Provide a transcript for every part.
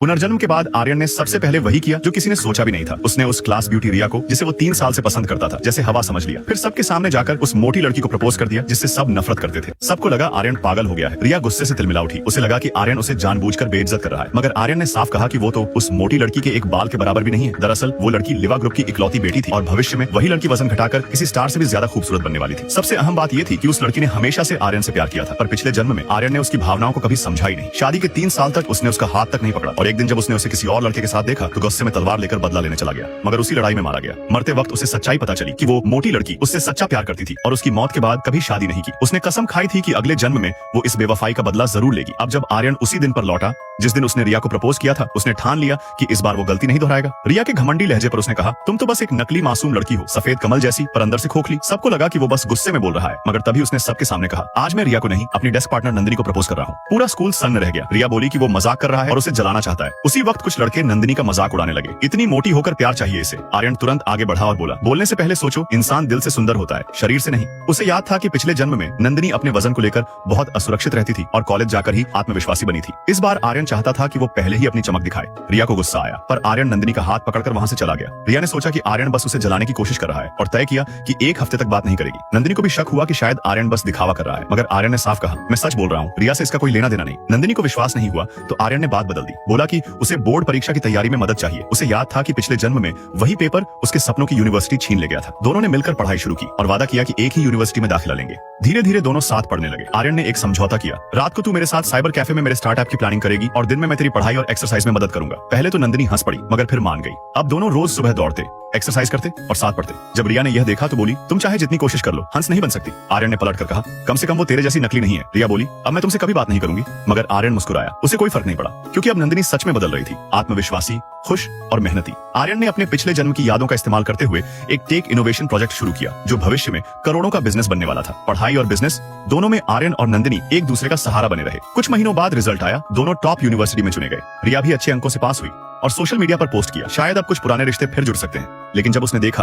पुनर्जन्म के बाद आर्यन ने सबसे पहले वही किया जो किसी ने सोचा भी नहीं था। उसने उस क्लास ब्यूटी रिया को, जिसे वो 3 साल से पसंद करता था, जैसे हवा समझ लिया। फिर सबके सामने जाकर उस मोटी लड़की को प्रपोज कर दिया जिससे सब नफरत करते थे। सबको लगा आर्यन पागल हो गया है। रिया गुस्से से तिलमिला उठी। उसे लगा कि आर्यन उसे जानबूझकर बेइज्जत कर रहा है, मगर आर्यन ने साफ कहा कि वो तो उस मोटी लड़की के एक बाल के बराबर भी नहीं है। दरअसल वो लड़की लिवा ग्रुप की इकलौती बेटी थी और भविष्य में वही लड़की वजन घटाकर किसी स्टार से भी ज्यादा खूबसूरत बनने वाली थी। सबसे अहम बात ये थी कि उस लड़की ने हमेशा से आर्यन से प्यार किया था, पर पिछले जन्म में आर्यन ने उसकी भावनाओं को कभी समझा ही नहीं। शादी के 3 साल तक उसने उसका हाथ तक नहीं पकड़ा और एक दिन जब उसने उसे किसी और लड़के के साथ देखा तो गुस्से में तलवार लेकर बदला लेने चला गया, मगर उसी लड़ाई में मारा गया। मरते वक्त उसे सच्चाई पता चली कि वो मोटी लड़की उससे सच्चा प्यार करती थी और उसकी मौत के बाद कभी शादी नहीं की। उसने कसम खाई थी कि अगले जन्म में वो इस बेवफाई का बदला जरूर लेगी। अब जब आर्यन उसी दिन पर लौटा जिस दिन उसने रिया को प्रपोज किया था, उसने ठान लिया कि इस बार वो गलती नहीं दोहराएगा। रिया के घमंडी लहजे पर उसने कहा, तुम तो बस एक नकली मासूम लड़की हो, सफेद कमल जैसी पर अंदर से खोखली। सबको लगा कि वो बस गुस्से में बोल रहा है, मगर तभी उसने सबके सामने कहा, आज मैं रिया को नहीं अपनी डेस्क पार्टनर नंदिनी को प्रपोज कर रहा हूँ। पूरा स्कूल सन्न रह गया। रिया बोली कि वो मजाक कर रहा है और उसे जलाना चाहता है। उसी वक्त कुछ लड़के नंदिनी का मजाक उड़ाने लगे, इतनी मोटी होकर प्यार चाहिए इसे। आर्यन तुरंत आगे बढ़ा और बोला, बोलने से पहले सोचो, इंसान दिल से सुंदर होता है, शरीर से नहीं। उसे याद था कि पिछले जन्म में नंदिनी अपने वजन को लेकर बहुत असुरक्षित रहती थी और कॉलेज जाकर ही आत्मविश्वासी बनी थी। इस बार आर्यन चाहता था कि वो पहले ही अपनी चमक दिखाए। रिया को गुस्सा आया, पर आर्यन नंदिनी का हाथ पकड़कर वहां से चला गया। रिया ने सोचा कि आर्यन बस उसे जलाने की कोशिश कर रहा है और तय किया कि 1 हफ्ते तक बात नहीं करेगी। नंदिनी को भी शक हुआ कि शायद आर्यन बस दिखावा कर रहा है, मगर आर्यन ने साफ कहा, मैं सच बोल रहा हूँ, रिया से इसका कोई लेना देना नहीं। नंदिनी को विश्वास नहीं हुआ तो आर्यन ने बात बदल दी। बोला कि उसे बोर्ड परीक्षा की तैयारी में मदद चाहिए। उसे याद था कि पिछले जन्म में वही पेपर उसके सपनों की यूनिवर्सिटी छीन ले गया था। दोनों ने मिलकर पढ़ाई शुरू की और वादा किया कि एक ही यूनिवर्सिटी में दाखिला लेंगे। धीरे धीरे दोनों साथ पढ़ने लगे। आर्यन ने एक समझौता किया, रात को तू मेरे साथ साइबर कैफे में मेरे स्टार्टअप की प्लानिंग करेगी और दिन में मैं तेरी पढ़ाई और एक्सरसाइज में मदद करूंगा। पहले तो नंदिनी हंस पड़ी, मगर फिर मान गई। अब दोनों रोज सुबह दौड़ते, एक्सरसाइज करते और साथ पढ़ते। जब रिया ने यह देखा तो बोली, तुम चाहे जितनी कोशिश कर लो, हंस नहीं बन सकती। आर्यन ने पलटकर कहा, कम से कम वो तेरे जैसी नकली नहीं है। रिया बोली, अब मैं तुमसे कभी बात नहीं करूंगी, मगर आर्यन मुस्कुराया। उसे कोई फर्क नहीं पड़ा, क्योंकि अब नंदिनी सच में बदल रही थी, आत्मविश्वासी, खुश और मेहनती। आर्यन ने अपने पिछले जन्म की यादों का इस्तेमाल करते हुए एक टेक इनोवेशन प्रोजेक्ट शुरू किया जो भविष्य में करोड़ों का बिजनेस बनने वाला था। पढ़ाई और बिजनेस दोनों में आर्यन और नंदिनी एक दूसरे का सहारा बने रहे। कुछ महीनों बाद रिजल्ट आया, दोनों टॉप यूनिवर्सिटी में चुने गए। रिया भी अच्छे अंकों से पास हुई और सोशल मीडिया पर पोस्ट किया, शायद अब कुछ पुराने रिश्ते फिर जुड़ सकते हैं। लेकिन जब उसने देखा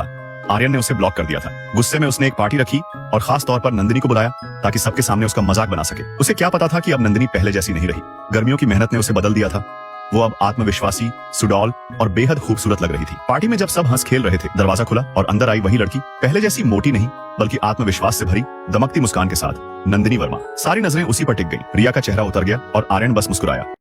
आर्यन ने उसे ब्लॉक कर दिया था, गुस्से में उसने एक पार्टी रखी और खास तौर पर नंदिनी को बुलाया ताकि सबके सामने उसका मजाक बना सके। उसे क्या पता था कि अब नंदिनी पहले जैसी नहीं रही। गर्मियों की मेहनत ने उसे बदल दिया था। वो अब आत्मविश्वासी, सुडौल और बेहद खूबसूरत लग रही थी। पार्टी में जब सब हंस खेल रहे थे, दरवाजा खुला और अंदर आई वही लड़की, पहले जैसी मोटी नहीं बल्कि आत्मविश्वास से भरी दमकती मुस्कान के साथ, नंदिनी वर्मा। सारी नजरें उसी पर टिक गई। रिया का चेहरा उतर गया और आर्यन बस मुस्कुराया।